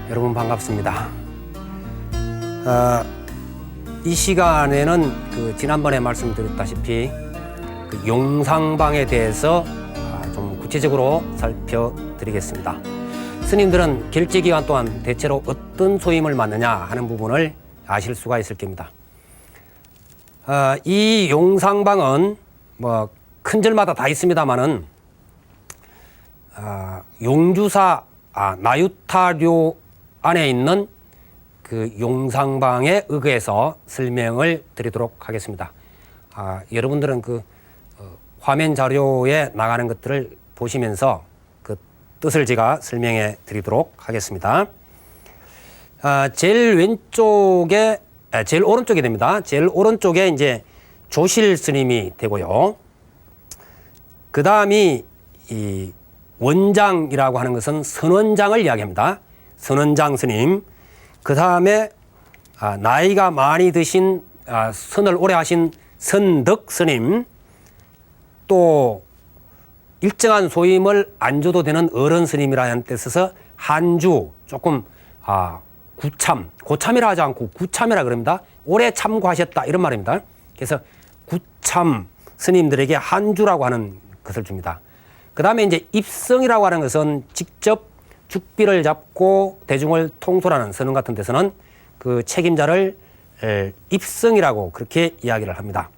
여러분 반갑습니다. 이 시간에는 지난번에 말씀드렸다시피 용상방에 대해서 좀 구체적으로 살펴드리겠습니다. 스님들은 결제기간 동안 대체로 어떤 소임을 맡느냐 하는 부분을 아실 수가 있을 겁니다. 이 용상방은 큰 절마다 다 있습니다만은 용주사 나유타료 안에 있는 그 용상방에 의거해서 설명을 드리도록 하겠습니다. 여러분들은 화면 자료에 나가는 것들을 보시면서 그 뜻을 제가 설명해 드리도록 하겠습니다. 제일 오른쪽이 됩니다. 제일 오른쪽에 이제 조실 스님이 되고요. 그 다음이 이 원장이라고 하는 것은 선원장을 이야기합니다. 선원장 스님. 그 다음에 나이가 많이 드신 선을 오래 하신 선덕 스님, 또 일정한 소임을 안 줘도 되는 어른 스님이라는 뜻에서 한주, 조금 고참이라 하지 않고 구참이라 그럽니다. 오래 참고하셨다 이런 말입니다. 그래서 구참 스님들에게 한주라고 하는 것을 줍니다. 그 다음에 이제 입성이라고 하는 것은 직접 죽비를 잡고 대중을 통솔하는 선원 같은 데서는 그 책임자를 입성이라고 그렇게 이야기를 합니다.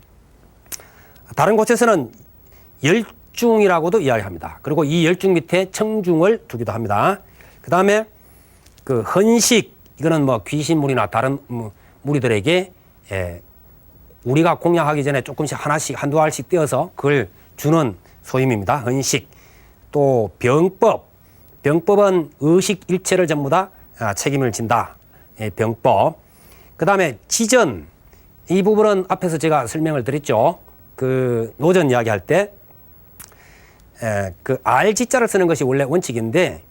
다른 곳에서는 열중이라고도 이야기합니다. 그리고 이 열중 밑에 청중을 두기도 합니다. 그 다음에 그 헌식, 이거는 귀신물이나 다른 무리들에게 우리가 공양하기 전에 조금씩 하나씩 한두 알씩 떼어서 그걸 주는 소임입니다. 헌식. 또 병법은 의식 일체를 전부 다 책임을 진다. 병법. 그 다음에 지전. 이 부분은 앞에서 제가 설명을 드렸죠. 그 노전 이야기할 때 그 알지자를 쓰는 것이 원래 원칙인데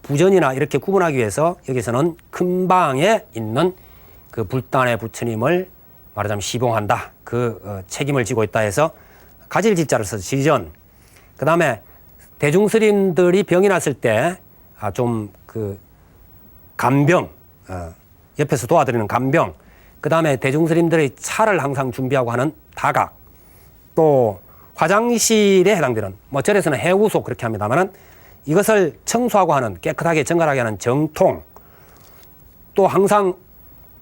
부전이나 이렇게 구분하기 위해서 여기서는 큰 방에 있는 그 불단의 부처님을 말하자면 시봉한다. 그 책임을 지고 있다 해서 가질지자를 써서 지전. 그 다음에 대중스님들이 병이 났을 때 좀 간병, 옆에서 도와드리는 간병, 그 다음에 대중스님들의 차를 항상 준비하고 하는 다각, 또 화장실에 해당되는 절에서는 해우소 그렇게 합니다만은 이것을 청소하고 하는, 깨끗하게 정갈하게 하는 정통, 또 항상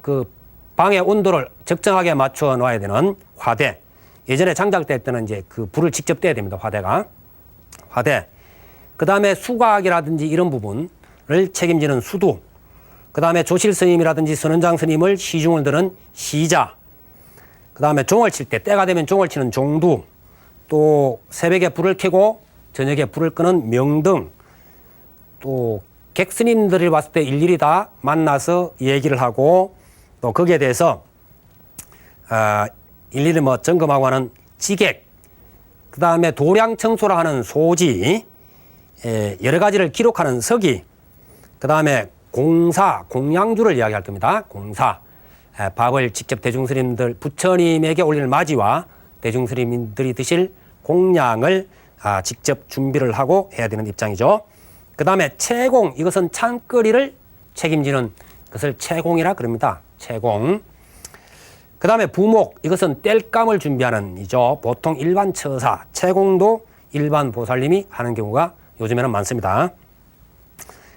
그 방의 온도를 적정하게 맞춰 놔야 되는 화대. 예전에 장작될 때는 이제 그 불을 직접 떼야 됩니다. 화대. 그 다음에 수각이라든지 이런 부분을 책임지는 수두. 그 다음에 조실 스님이라든지 선원장 스님을 시중을 드는 시자. 그 다음에 종을 칠 때, 때가 되면 종을 치는 종두. 또 새벽에 불을 켜고 저녁에 불을 끄는 명등. 또 객스님들이 봤을 때 일일이 다 만나서 얘기를 하고 또 거기에 대해서 일일이 점검하고 하는 지객. 그 다음에 도량 청소를 하는 소지. 여러 가지를 기록하는 서기. 그 다음에 공사, 공양주를 이야기할 겁니다. 공사. 밥을 직접 대중스님들, 부처님에게 올릴 맞이와 대중스님들이 드실 공양을 직접 준비를 하고 해야 되는 입장이죠. 그 다음에 채공, 이것은 찬거리를 책임지는 것을 채공이라 그럽니다. 채공. 그 다음에 부목, 이것은 땔감을 준비하는 이죠. 보통 일반 처사, 채공도 일반 보살님이 하는 경우가 요즘에는 많습니다.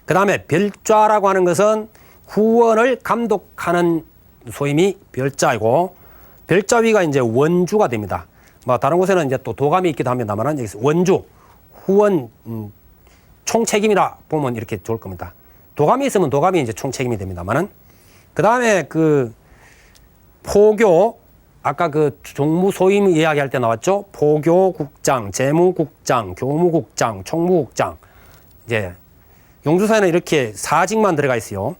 그 다음에 별좌라고 하는 것은 후원을 감독하는 소임이 별자이고, 별자위가 이제 원주가 됩니다. 다른 곳에는 이제 또 도감이 있기도 합니다만, 여기서 원주, 후원, 총책임이라 보면 이렇게 좋을 겁니다. 도감이 있으면 도감이 이제 총책임이 됩니다만은, 그 다음에 포교, 아까 종무소임 이야기할 때 나왔죠. 포교국장, 재무국장, 교무국장, 총무국장. 이제 용주사에는 이렇게 사직만 들어가 있어요.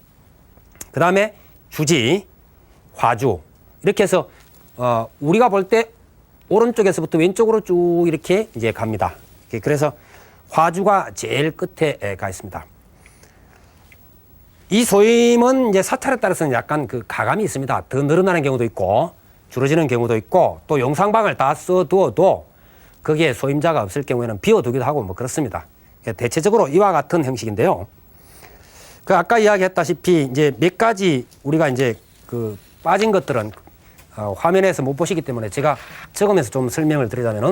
그 다음에 주지, 화주. 이렇게 해서 우리가 볼 때 오른쪽에서부터 왼쪽으로 쭉 이렇게 이제 갑니다. 그래서 화주가 제일 끝에 가 있습니다. 이 소임은 이제 사찰에 따라서는 약간 가감이 있습니다. 더 늘어나는 경우도 있고 줄어지는 경우도 있고, 또 용상방을 다 써두어도 거기에 소임자가 없을 경우에는 비워두기도 하고 그렇습니다. 대체적으로 이와 같은 형식인데요. 그 아까 이야기했다시피 이제 몇 가지 우리가 이제 그 빠진 것들은 화면에서 못 보시기 때문에 제가 적으면서 좀 설명을 드리자면은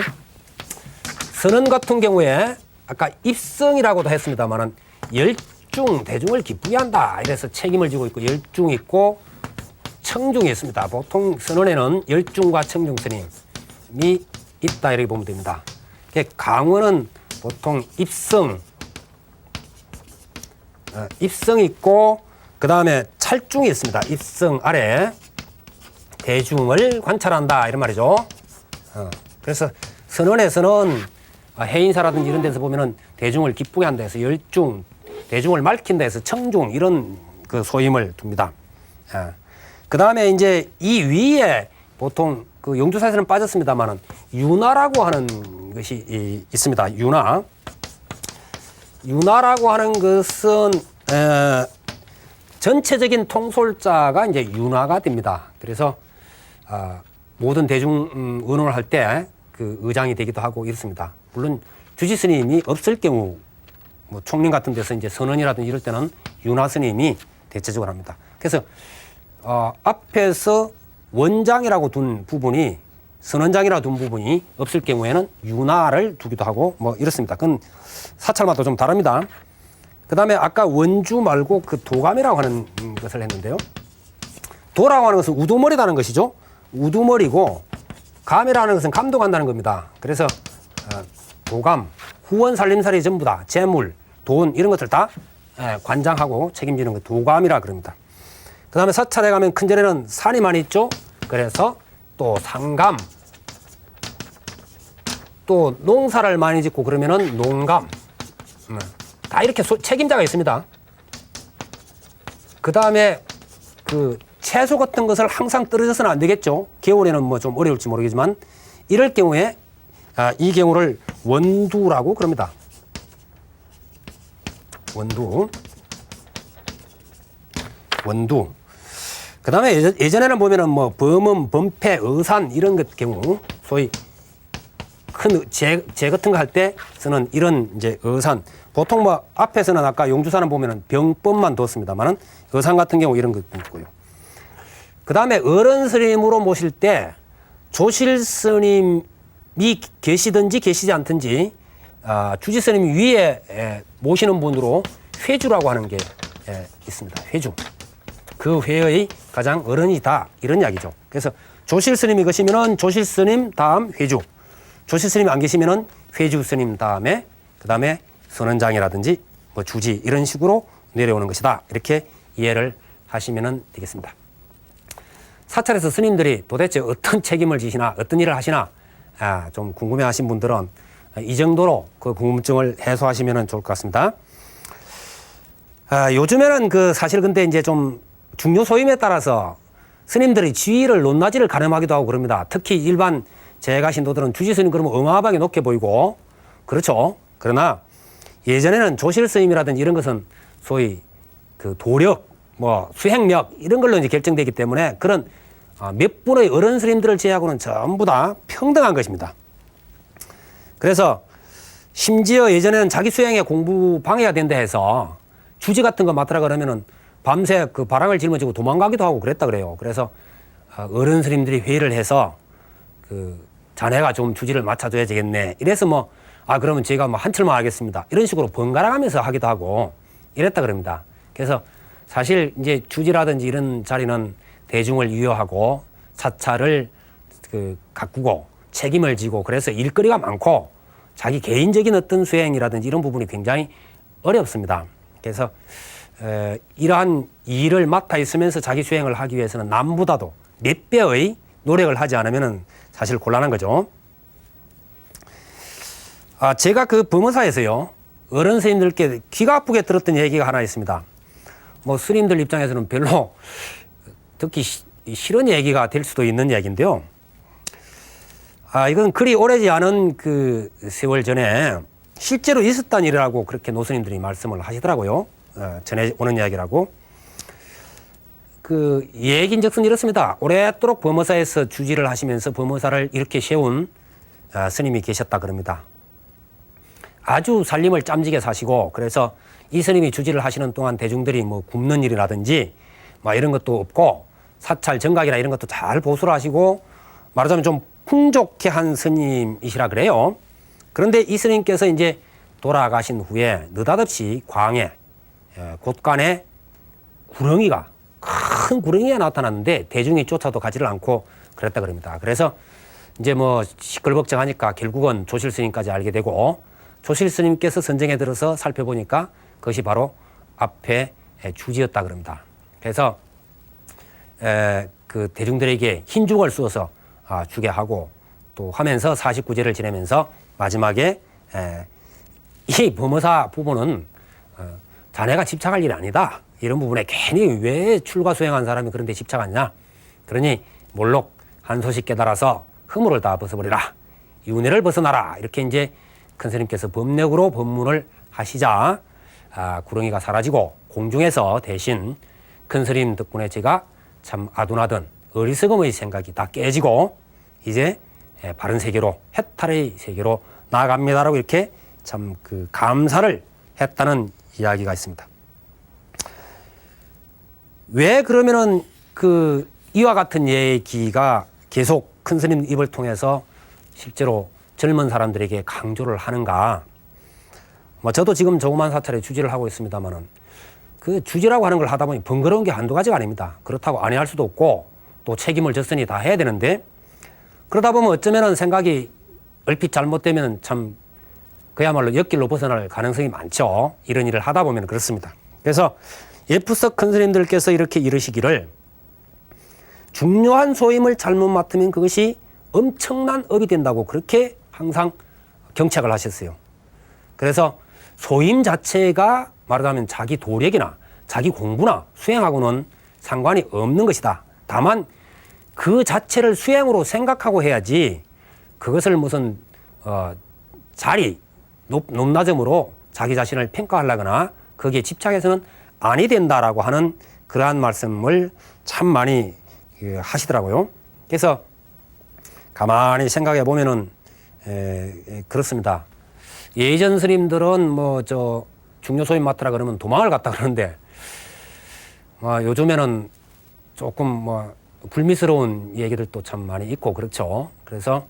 선언 같은 경우에 아까 입성이라고도 했습니다만은 열중 대중을 기쁘게 한다 이래서 책임을 지고 있고 열중 있고 청중이 있습니다. 보통 선언에는 열중과 청중 스님이 있다 이렇게 보면 됩니다. 강원은 보통 입성 있고 그 다음에 찰중이 있습니다. 입성 아래 대중을 관찰한다 이런 말이죠. 그래서 선언에서는 해인사라든지 이런 데서 보면은 대중을 기쁘게 한다 해서 열중, 대중을 말킨다 해서 청중 이런 그 소임을 둡니다. 그 다음에 이제 이 위에 보통 그 용두사에서는 빠졌습니다만은 윤화라고 하는 것이 있습니다. 윤화라고 하는 것은 전체적인 통솔자가 이제 윤화가 됩니다. 그래서 모든 대중 의논을 할 때 그 의장이 되기도 하고 이렇습니다. 물론 주지 스님이 없을 경우 뭐 총림 같은 데서 이제 선언이라든지 이럴 때는 윤화 스님이 대체적으로 합니다. 그래서 앞에서 원장이라고 둔 부분이 선언장이라고 둔 부분이 없을 경우에는 윤화를 두기도 하고 뭐 이렇습니다. 그건 사찰마다 좀 다릅니다. 그 다음에 아까 원주 말고 그 도감이라고 하는 것을 했는데요. 도라고 하는 것은 우두머리라는 것이죠. 우두머리고 감이라는 것은 감독한다는 겁니다. 그래서 도감, 후원 살림살이 전부 다 재물, 돈 이런 것들 다 관장하고 책임지는 것 도감이라 그럽니다. 그 다음에 사찰에 가면 큰 절에는 산이 많이 있죠. 그래서 또 상감, 또 농사를 많이 짓고 그러면은 농감, 다 이렇게 책임자가 있습니다. 그 다음에 그 채소 같은 것을 항상 떨어져서는 안 되겠죠. 겨울에는 뭐 좀 어려울지 모르겠지만 이럴 경우에 이 경우를 원두라고 그럽니다. 원두. 그 다음에 예전에는 보면은 뭐 범음, 범패, 어산 이런 것 경우 소위 큰 재 같은 거 할 때 쓰는 이런 이제 어산. 보통 뭐 앞에서는 아까 용주사는 보면은 병법만 뒀습니다만은 어산 같은 경우 이런 것도 있고요. 그 다음에 어른 스님으로 모실 때 조실 스님이 계시든지 계시지 않든지 주지 스님 위에 모시는 분으로 회주라고 하는 게 있습니다. 회주. 그 회의 가장 어른이다 이런 이야기죠. 그래서 조실 스님이 계시면은 조실 스님 다음 회주. 조실 스님이 안 계시면은 회주 스님 다음에 그 다음에 선언장이라든지 뭐 주지 이런 식으로 내려오는 것이다. 이렇게 이해를 하시면 되겠습니다. 사찰에서 스님들이 도대체 어떤 책임을 지시나 어떤 일을 하시나 좀 궁금해하신 분들은 이 정도로 그 궁금증을 해소하시면 좋을 것 같습니다. 요즘에는 그 사실 근데 이제 좀 중요 소임에 따라서 스님들이 지위를 높낮이를 가늠하기도 하고 그럽니다. 특히 일반 재가 신도들은 주지 스님 그러면 어마어마하게 높게 보이고 그렇죠. 그러나 예전에는 조실 스님이라든지 이런 것은 소위 그 도력, 뭐 수행력 이런 걸로 이제 결정되기 때문에 그런 몇 분의 어른 스님들을 제외하고는 전부 다 평등한 것입니다. 그래서 심지어 예전에는 자기 수행에 공부 방해가 된다 해서 주지 같은 거 맡으라 그러면은 밤새 그 바람을 짊어지고 도망가기도 하고 그랬다 그래요. 그래서 어른 스님들이 회의를 해서 그 자네가 좀 주지를 맡아줘야 되겠네. 이래서 뭐 그러면 제가 뭐 한철만 하겠습니다. 이런 식으로 번갈아 가면서 하기도 하고 이랬다 그럽니다. 그래서 사실 이제 주지라든지 이런 자리는 대중을 유효하고 사찰을 그 가꾸고 책임을 지고 그래서 일거리가 많고 자기 개인적인 어떤 수행이라든지 이런 부분이 굉장히 어렵습니다. 그래서 이러한 일을 맡아 있으면서 자기 수행을 하기 위해서는 남보다도 몇 배의 노력을 하지 않으면 사실 곤란한 거죠. 제가 그 범어사에서요 어른 스님들께 귀가 아프게 들었던 얘기가 하나 있습니다. 뭐 스님들 입장에서는 별로 듣기 싫은 얘기가 될 수도 있는 얘기인데요. 이건 그리 오래지 않은 그 세월 전에 실제로 있었던 일이라고 그렇게 노스님들이 말씀을 하시더라고요. 전해오는 이야기라고. 그 얘기인즉슨 이렇습니다. 오랫도록 범어사에서 주지를 하시면서 범어사를 이렇게 세운 스님이 계셨다 그럽니다. 아주 살림을 짬지게 사시고, 그래서 이 스님이 주지를 하시는 동안 대중들이 뭐 굶는 일이라든지 뭐 이런 것도 없고, 사찰 정각이나 이런 것도 잘 보수를 하시고, 말하자면 좀 풍족해 한 스님이시라 그래요. 그런데 이 스님께서 이제 돌아가신 후에 느닷없이 광해, 곳간에 구렁이가, 큰 구렁이가 나타났는데 대중이 쫓아도 가지를 않고 그랬다 그럽니다. 그래서 이제 뭐 시끌벅적하니까 결국은 조실 스님까지 알게 되고, 조실 스님께서 선정에 들어서 살펴보니까 그것이 바로 앞에 주지였다 그럽니다. 그래서 그 대중들에게 흰죽을 쑤어서 주게 하고 또 하면서 49제를 지내면서 마지막에 이 범어사 부분은 자네가 집착할 일이 아니다. 이런 부분에 괜히 왜 출가 수행한 사람이 그런 데 집착하냐. 그러니 몰록 한 소식 깨달아서 허물을 다 벗어버리라. 윤회를 벗어나라. 이렇게 이제 큰 스님께서 법력으로 법문을 하시자 구렁이가 사라지고 공중에서 대신 큰 스님 덕분에 제가 참 아둔하던 어리석음의 생각이 다 깨지고 이제 바른 세계로, 해탈의 세계로 나아갑니다라고 이렇게 참 그 감사를 했다는 이야기가 있습니다. 왜 그러면은 그 이와 같은 얘기가 계속 큰 스님 입을 통해서 실제로 젊은 사람들에게 강조를 하는가? 뭐 저도 지금 조그만 사찰에 주지를 하고 있습니다만은 그 주지라고 하는 걸 하다 보니 번거로운 게 한두 가지가 아닙니다. 그렇다고 안 할 수도 없고 또 책임을 졌으니 다 해야 되는데, 그러다 보면 어쩌면은 생각이 얼핏 잘못되면 참 그야말로 옆길로 벗어날 가능성이 많죠. 이런 일을 하다 보면 그렇습니다. 그래서 예쁘석 큰 스님들께서 이렇게 이르시기를, 중요한 소임을 잘못 맡으면 그것이 엄청난 업이 된다고 그렇게 항상 경책을 하셨어요. 그래서 소임 자체가 말하자면 자기 도력이나 자기 공부나 수행하고는 상관이 없는 것이다. 다만 그 자체를 수행으로 생각하고 해야지 그것을 무슨 자리, 높낮음으로 자기 자신을 평가하려거나 거기에 집착해서는 아니 된다라고 하는 그러한 말씀을 참 많이 하시더라고요. 그래서 가만히 생각해 보면은 그렇습니다. 예전 스님들은 뭐 저 중요 소임 맡으라 그러면 도망을 갔다 그러는데 요즘에는 조금 뭐 불미스러운 얘기들도 참 많이 있고 그렇죠. 그래서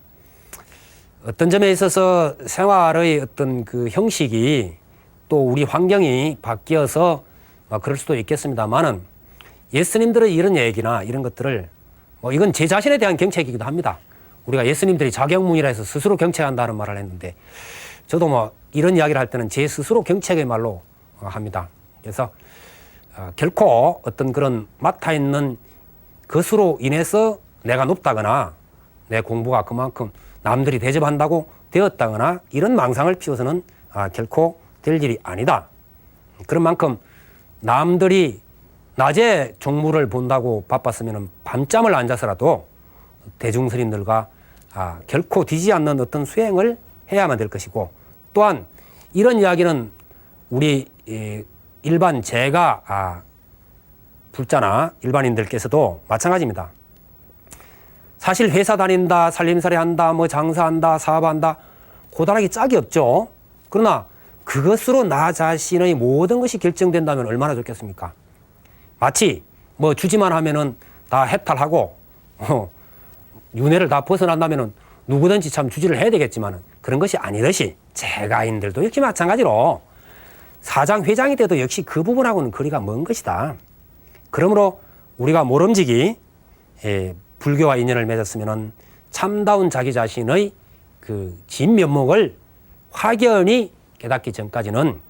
어떤 점에 있어서 생활의 어떤 그 형식이 또 우리 환경이 바뀌어서 그럴 수도 있겠습니다만은 예스님들의 이런 얘기나 이런 것들을 뭐 이건 제 자신에 대한 경책이기도 합니다. 우리가 예스님들이 자격문이라 해서 스스로 경책한다는 말을 했는데 저도 뭐 이런 이야기를 할 때는 제 스스로 경책의 말로 합니다. 그래서 결코 어떤 그런 맡아 있는 것으로 인해서 내가 높다거나 내 공부가 그만큼 남들이 대접한다고 되었다거나 이런 망상을 피워서는 결코 될 일이 아니다. 그런 만큼 남들이 낮에 종무를 본다고 바빴으면 밤잠을 안 자서라도 대중스님들과 결코 뒤지 않는 어떤 수행을 해야만 될 것이고, 또한 이런 이야기는 우리 일반 제가 불자나 일반인들께서도 마찬가지입니다. 사실 회사 다닌다, 살림살이 한다, 뭐 장사한다, 사업한다, 고단하기 짝이 없죠. 그러나 그것으로 나 자신의 모든 것이 결정된다면 얼마나 좋겠습니까? 마치 뭐 주지만 하면은 다 해탈하고 윤회를 다 벗어난다면은 누구든지 참 주지를 해야 되겠지만은 그런 것이 아니듯이 제가인들도 역시 마찬가지로 사장, 회장이 돼도 역시 그 부분하고는 거리가 먼 것이다. 그러므로 우리가 모름지기 불교와 인연을 맺었으면은 참다운 자기 자신의 그 진면목을 확연히 깨닫기 전까지는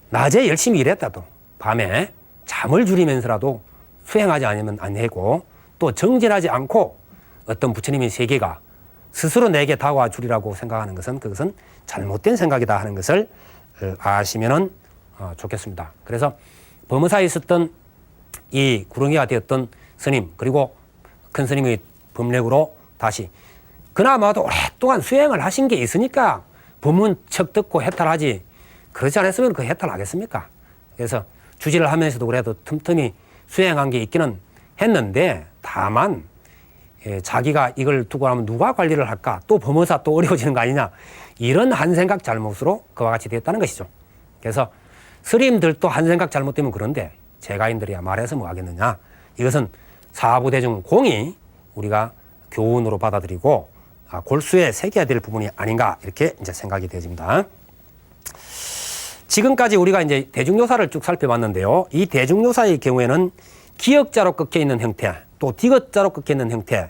낮에 열심히 일했다도 밤에 잠을 줄이면서라도 수행하지 않으면 안 되고, 또 정진하지 않고 어떤 부처님의 세계가 스스로 내게 다가와 주리라고 생각하는 것은 그것은 잘못된 생각이다 하는 것을 아시면은 좋겠습니다. 그래서 범어사에 있었던 이 구렁이가 되었던 스님, 그리고 큰 스님의 법력으로 다시 그나마도 오랫동안 수행을 하신 게 있으니까 법문 척 듣고 해탈하지, 그렇지 않았으면 그 해탈하겠습니까? 그래서 주지를 하면서도 그래도 틈틈이 수행한 게 있기는 했는데, 다만 자기가 이걸 두고 하면 누가 관리를 할까? 또 범어사 또 어려워지는 거 아니냐? 이런 한 생각 잘못으로 그와 같이 되었다는 것이죠. 그래서 스님들도 한 생각 잘못되면 그런데 제가인들이야 말해서 뭐 하겠느냐. 이것은 사부대중 공이 우리가 교훈으로 받아들이고 골수에 새겨야 될 부분이 아닌가 이렇게 이제 생각이 되어집니다. 지금까지 우리가 이제 대중요사를 쭉 살펴봤는데요. 이 대중요사의 경우에는 기역자로 꺾여 있는 형태, 또 디귿자로 꺾여 있는 형태,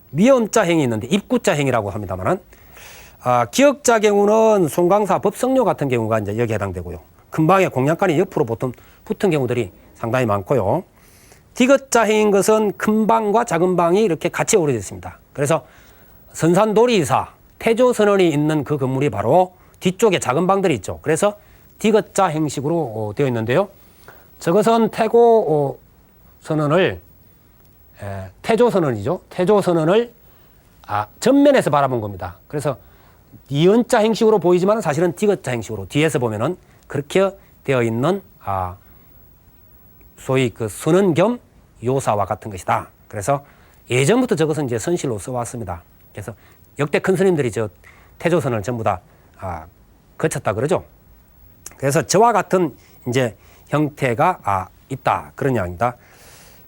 미음자 행이 있는데 입구자 행이라고 합니다만은, 기역자 경우는 송강사, 법성료 같은 경우가 이제 여기에 해당되고요. 금방에 공양간이 옆으로 보통 붙은 경우들이 상당히 많고요. 디귿자 행인 것은 큰 방과 작은 방이 이렇게 같이 어우러져 있습니다. 그래서 선산도리사, 태조선언이 있는 그 건물이 바로 뒤쪽에 작은 방들이 있죠. 그래서 디귿자 행식으로 되어 있는데요. 저것은 태조 선언이죠. 태조 선언을 전면에서 바라본 겁니다. 그래서 니은자 행식으로 보이지만 사실은 디귿자 행식으로 뒤에서 보면은 그렇게 되어 있는 소위 그 선언 겸 요사와 같은 것이다. 그래서 예전부터 저것은 이제 선실로 써왔습니다. 그래서 역대 큰 스님들이 저 태조선을 전부 다 거쳤다 그러죠. 그래서 저와 같은 이제 형태가 있다 그런 이야기입니다.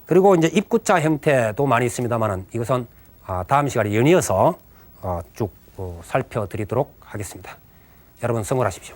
그리고 이제 입구자 형태도 많이 있습니다만은 이것은 다음 시간에 연이어서 쭉 살펴드리도록 하겠습니다. 여러분 성불하십시오.